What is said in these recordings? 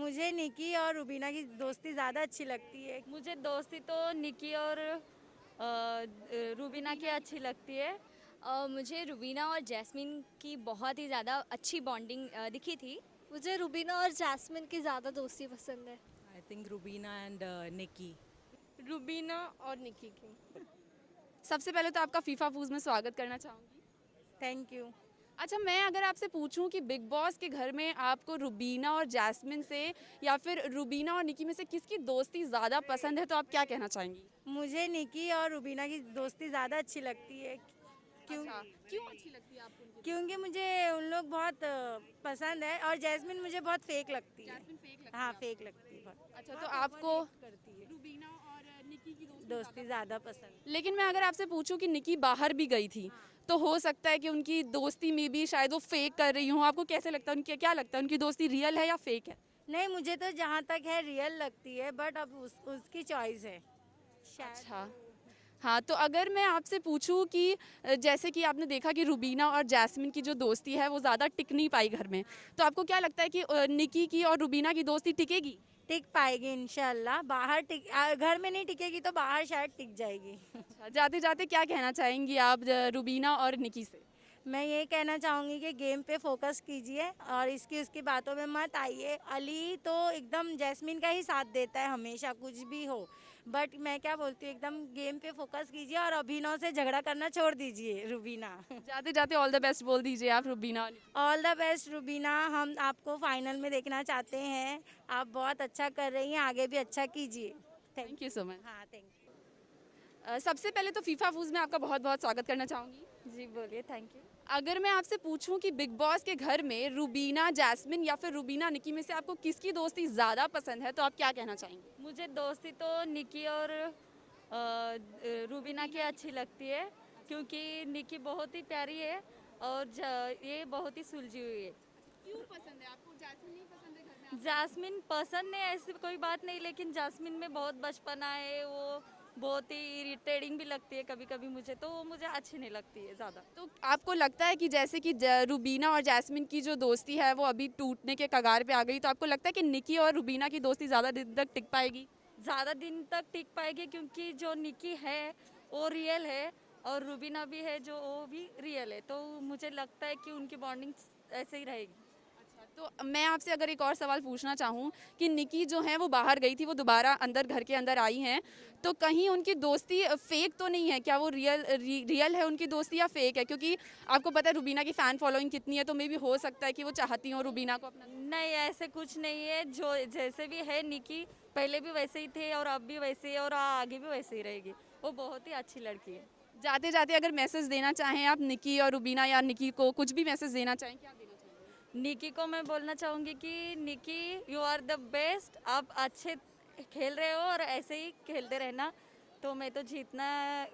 मुझे निकी और रुबीना की दोस्ती ज़्यादा अच्छी लगती है। मुझे दोस्ती तो निकी और रूबीना की अच्छी लगती है। मुझे रुबीना और जैस्मिन की बहुत ही ज़्यादा अच्छी बॉन्डिंग दिखी थी। मुझे रुबीना और जैस्मिन की ज़्यादा दोस्ती पसंद है। I think Rubina and Nikki. Rubina और निकी की। सबसे पहले तो आपका फीफा फूज में स्वागत करना चाहूँगी। Thank you. अच्छा, मैं अगर आपसे पूछूं कि बिग बॉस के घर में आपको रुबीना और जैस्मिन से या फिर रुबीना और निकी में से किसकी दोस्ती ज़्यादा पसंद है, तो आप क्या कहना चाहेंगी? मुझे निकी और रुबीना की दोस्ती ज़्यादा अच्छी लगती है। क्यों? अच्छा, क्यों अच्छी लगती है आपको उनकी? क्योंकि मुझे उन लोग बहुत पसंद है और जैस्मिन मुझे बहुत फेक लगती है। जैस्मिन फेक लगती हाँ, है फेक लगती है बहुत। अच्छा, तो आपको करती है। रुबीना और निकी की दोस्ती ज़्यादा पसंद। लेकिन मैं अगर आपसे पूछूं कि निकी बाहर भी गई थी, तो हो सकता है कि उनकी दोस्ती में भी शायद वो फेक कर रही हूँ। आपको कैसे लगता है, उनकी क्या लगता है, उनकी दोस्ती रियल है या फेक है? नहीं, मुझे तो जहाँ तक है रियल लगती है, बट अब उसकी चॉइस है शायद। अच्छा, हाँ, तो अगर मैं आपसे पूछूं कि जैसे कि आपने देखा कि रुबीना और जैस्मिन की जो दोस्ती है वो ज़्यादा टिक नहीं पाई घर में, तो आपको क्या लगता है कि निकी की और रुबीना की दोस्ती टिकेगी? टिक पाएगी इंशाल्लाह। बाहर घर में नहीं टिकेगी तो बाहर शायद टिक जाएगी। अच्छा, जाते जाते क्या कहना चाहेंगी आप रुबीना और निकी से? मैं ये कहना चाहूँगी कि गेम पे फोकस कीजिए और इसकी उसकी बातों में मत आइए। अली तो एकदम जैस्मिन का ही साथ देता है हमेशा, कुछ भी हो, बट मैं क्या बोलती हूँ, एकदम गेम पे फोकस कीजिए और अभिनव से झगड़ा करना छोड़ दीजिए रुबीना। जाते जाते ऑल द बेस्ट बोल दीजिए आप रुबीना और निकी। ऑल द बेस्ट रुबीना, हम आपको फाइनल में देखना चाहते हैं। आप बहुत अच्छा कर रही हैं, आगे भी अच्छा कीजिए। Thank you so much. हाँ, थैंक सबसे पहले तो फीफा फूज में आपका बहुत बहुत स्वागत करना चाहूँगी। जी बोलिए, थैंक यू। अगर मैं आपसे पूछूं कि बिग बॉस के घर में रुबीना जैस्मिन या फिर रुबीना निकी में से आपको किसकी दोस्ती ज़्यादा पसंद है, तो आप क्या कहना चाहेंगे? मुझे दोस्ती तो निकी और रूबीना की अच्छी लगती है, क्योंकि निकी बहुत ही प्यारी है और ये बहुत ही सुलझी हुई है। क्यों पसंद है आपको? जैस्मिन नहीं पसंद है घर में? जास्मिन पसंद है, ऐसी कोई बात नहीं, लेकिन जास्मिन में बहुत बचपना है, वो बहुत ही इरिटेटिंग भी लगती है कभी कभी मुझे, तो वो मुझे अच्छी नहीं लगती है ज़्यादा। तो आपको लगता है कि जैसे कि रुबीना और जैस्मिन की जो दोस्ती है वो अभी टूटने के कगार पे आ गई, तो आपको लगता है कि निकी और रुबीना की दोस्ती ज़्यादा दिन तक टिक पाएगी? ज़्यादा दिन तक टिक पाएगी, क्योंकि जो निकी है वो रियल है और रुबीना भी है जो वो भी रियल है, तो मुझे लगता है कि उनकी बॉन्डिंग ऐसे ही रहेगी। तो मैं आपसे अगर एक और सवाल पूछना चाहूँ कि निकी जो है वो बाहर गई थी, वो दोबारा अंदर घर के अंदर आई हैं, तो कहीं उनकी दोस्ती फेक तो नहीं है? क्या वो रियल है उनकी दोस्ती या फेक है? क्योंकि आपको पता है रुबीना की फ़ैन फॉलोइंग कितनी है, तो मे भी हो सकता है कि वो चाहती हो रुबीना को अपना। नहीं, ऐसे कुछ नहीं है, जो जैसे भी है निकी पहले भी वैसे ही थे और अब भी वैसे ही और आगे भी वैसे ही रहेगी। वो बहुत ही अच्छी लड़की है। जाते जाते अगर मैसेज देना चाहें आप निकी और रुबीना या निकी को कुछ भी मैसेज देना चाहें, क्या देना चाहेंगे? निकी को मैं बोलना चाहूँगी कि निकी, यू आर द बेस्ट, आप अच्छे खेल रहे हो और ऐसे ही खेलते रहना। तो मैं तो जीतना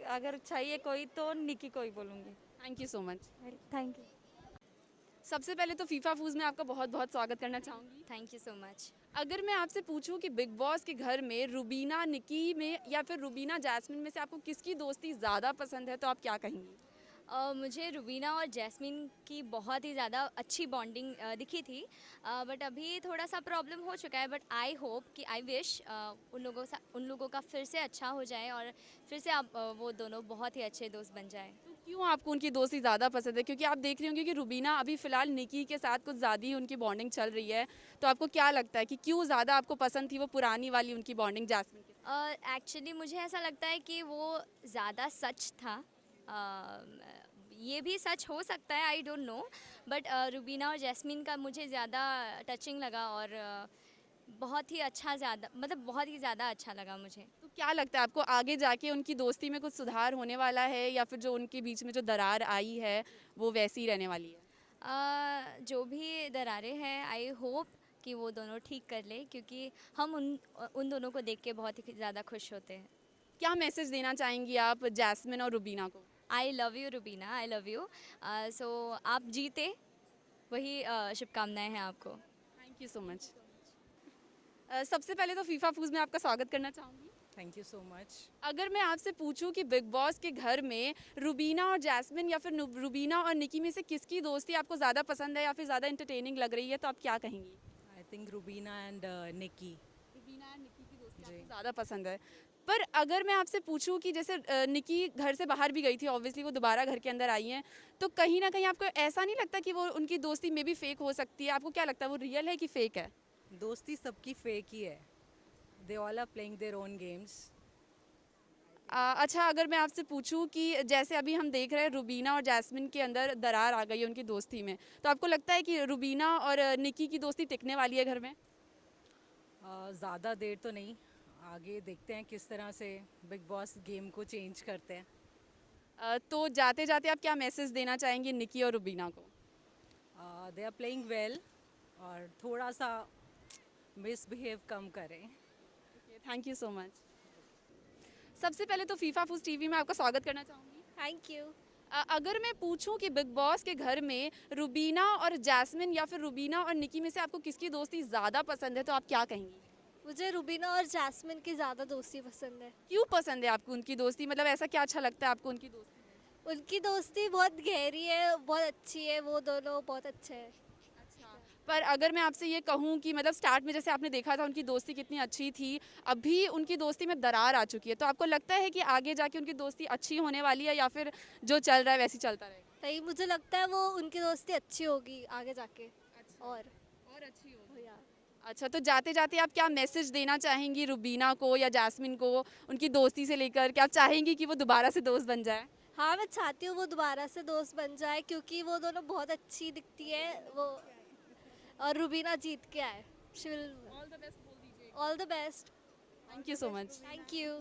अगर चाहिए कोई तो निकी को ही बोलूँगी। Thank you so much. Thank you. सबसे पहले तो फीफा फूज में आपका बहुत बहुत स्वागत करना चाहूँगी। Thank you so much. अगर मैं आपसे पूछूं कि बिग बॉस के घर में रुबीना निकी में या फिर रुबीना जैस्मिन में से आपको किसकी दोस्ती ज़्यादा पसंद है, तो आप क्या कहेंगी? मुझे रुबीना और जैस्मिन की बहुत ही ज़्यादा अच्छी बॉन्डिंग दिखी थी, बट अभी थोड़ा सा प्रॉब्लम हो चुका है, बट आई होप कि आई विश उन लोगों का फिर से अच्छा हो जाए और फिर से आप वो दोनों बहुत ही अच्छे दोस्त बन जाए। तो क्यों आपको उनकी दोस्ती ज़्यादा पसंद है? क्योंकि आप देख रही होंगी कि रुबीना अभी फ़िलहाल निकी के साथ कुछ ज़्यादा ही उनकी बॉन्डिंग चल रही है, तो आपको क्या लगता है कि क्यों ज़्यादा आपको पसंद थी वो पुरानी वाली उनकी बॉन्डिंग जैस्मिन के साथ? एक्चुअली मुझे ऐसा लगता है कि वो ज़्यादा सच था। ये भी सच हो सकता है, I don't know, but Rubina और जैस्मिन का मुझे ज़्यादा टचिंग लगा और बहुत ही अच्छा, ज़्यादा मतलब बहुत ही ज़्यादा अच्छा लगा मुझे। तो क्या लगता है आपको आगे जाके उनकी दोस्ती में कुछ सुधार होने वाला है या फिर जो उनके बीच में जो दरार आई है वो वैसी ही रहने वाली है? जो भी दरारें हैं, आई होप कि वो दोनों ठीक कर ले, क्योंकि हम उन दोनों को देख के बहुत ही ज़्यादा खुश होते हैं। क्या मैसेज देना चाहेंगी आप जैस्मिन और रुबीना को? I love you Rubina, I love you. So आप जीते, वही शुभकामनाएं हैं आपको। Thank you so much. सबसे पहले तो फीफा फूज में आपका स्वागत करना चाहूँगी। Thank you so much. अगर मैं आपसे पूछूं कि बिग बॉस के घर में रुबीना और जैस्मिन या फिर रुबीना और निकी में से किसकी दोस्ती आपको ज़्यादा पसंद है या फिर ज़्यादा इंटरटेनिंग लग रही है, तो आप क्या कहेंगी? I think Rubina and Nikki. Rubina and Nikki की दोस्ती जी। आपको ज़्यादा पसंद है। पर अगर मैं आपसे पूछूं कि जैसे निकी घर से बाहर भी गई थी, ऑब्वियसली वो दोबारा घर के अंदर आई हैं, तो कहीं ना कहीं आपको ऐसा नहीं लगता कि वो उनकी दोस्ती में भी फेक हो सकती है? आपको क्या लगता है, वो रियल है कि फेक है? दोस्ती सबकी फेक ही है. They all are playing their own games. अच्छा, अगर मैं आपसे पूछूं कि जैसे अभी हम देख रहे हैं रुबीना और जैस्मिन के अंदर दरार आ गई है उनकी दोस्ती में, तो आपको लगता है कि रुबीना और निकी की दोस्ती टिकने वाली है घर में? ज़्यादा देर तो नहीं. आगे देखते हैं किस तरह से बिग बॉस गेम को चेंज करते हैं. तो जाते जाते आप क्या मैसेज देना चाहेंगे निकी और रुबीना को? They are playing well और थोड़ा सा मिसबिहेव कम करें. Thank you so much. सबसे पहले तो फीफा फूस टीवी में आपका स्वागत करना चाहूँगी। Thank you. अगर मैं पूछूं कि बिग बॉस के घर में रुबीना और जैस्मिन या फिर रुबीना और निकी में से आपको किसकी दोस्ती ज़्यादा पसंद है, तो आप क्या कहेंगी? मुझे रुबीना और जैस्मिन की ज़्यादा दोस्ती पसंद है। क्यों पसंद है आपको उनकी दोस्ती? मतलब ऐसा क्या अच्छा लगता है आपको उनकी दोस्ती में? उनकी दोस्ती बहुत गहरी है, बहुत अच्छी है, वो दोनों बहुत अच्छे हैं। पर अगर मैं आपसे ये कहूँ कि मतलब स्टार्ट में जैसे आपने देखा था उनकी दोस्ती कितनी अच्छी थी, अभी उनकी दोस्ती में दरार आ चुकी है, तो आपको लगता है कि आगे जाके उनकी दोस्ती अच्छी होने वाली है या फिर जो चल रहा है वैसे ही चलता रहेगा? तभी मुझे लगता है वो उनकी दोस्ती अच्छी होगी आगे जाके। और अच्छी होगी। यार अच्छा, तो जाते जाते आप क्या मैसेज देना चाहेंगी रुबीना को या जैस्मिन को उनकी दोस्ती से लेकर? क्या आप चाहेंगी कि वो दोबारा से दोस्त बन जाए? हाँ, मैं चाहती हूँ वो दोबारा से दोस्त बन जाए, क्योंकि वो दोनों बहुत अच्छी दिखती है वो। और रुबीना जीत के आए। She will all the best. Thank you so much. Thank you.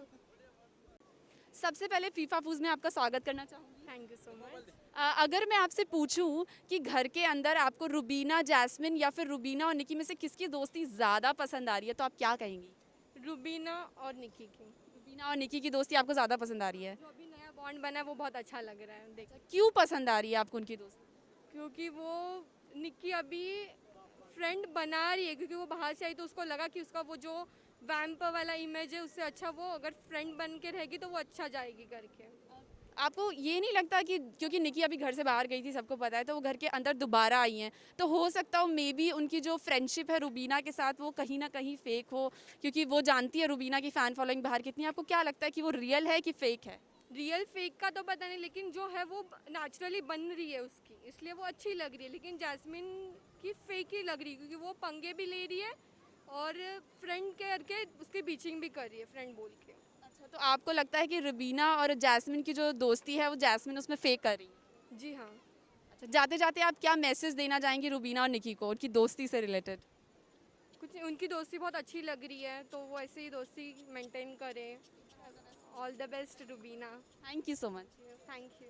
सबसे पहले फीफा फूज में आपका स्वागत करना चाहूँगी। Thank you so much. अगर मैं आपसे पूछूं कि घर के अंदर आपको रुबीना, जैस्मिन या फिर रुबीना और निकी में से किसकी दोस्ती ज़्यादा पसंद आ रही है, तो आप क्या कहेंगी? रुबीना और निकी की। रुबीना और निकी की दोस्ती आपको ज़्यादा पसंद आ रही है? जो अभी नया बॉन्ड बना है वो बहुत अच्छा लग रहा है देख, क्यों पसंद आ रही है आपको उनकी दोस्ती? क्योंकि वो निकी अभी फ्रेंड बना रही है, क्योंकि वो बाहर से आई तो उसको लगा कि उसका वो जो वैम्प वाला इमेज है उससे अच्छा वो अगर फ्रेंड बन के रहेगी तो वो अच्छा जाएगी करके। आपको ये नहीं लगता कि क्योंकि निकी अभी घर से बाहर गई थी, सबको पता है, तो वो घर के अंदर दोबारा आई हैं, तो हो सकता हो मे बी उनकी जो फ्रेंडशिप है रुबीना के साथ वो कहीं ना कहीं फेक हो, क्योंकि वो जानती है रुबीना की फ़ैन फॉलोइंग बाहर कितनी है। आपको क्या लगता है कि वो रियल है कि फेक है? रियल फेक का तो पता नहीं, लेकिन जो है वो नेचुरली बन रही है उसकी, इसलिए वो अच्छी लग रही है। लेकिन जैस्मिन की फेक ही लग रही है, क्योंकि वो पंगे भी ले रही है और फ्रेंड करके उसके बीचिंग भी कर रही है, फ्रेंड बोल के। अच्छा, तो आपको लगता है कि रुबीना और जैस्मिन की जो दोस्ती है वो जैस्मिन उसमें फेक कर रही है? जी हाँ। अच्छा, जाते जाते आप क्या मैसेज देना चाहेंगी रुबीना और निकी को उनकी दोस्ती से रिलेटेड? कुछ उनकी दोस्ती बहुत अच्छी लग रही है, तो वो ऐसे ही दोस्ती मेंटेन करें। All the best Rubina. Thank you so much. Thank you.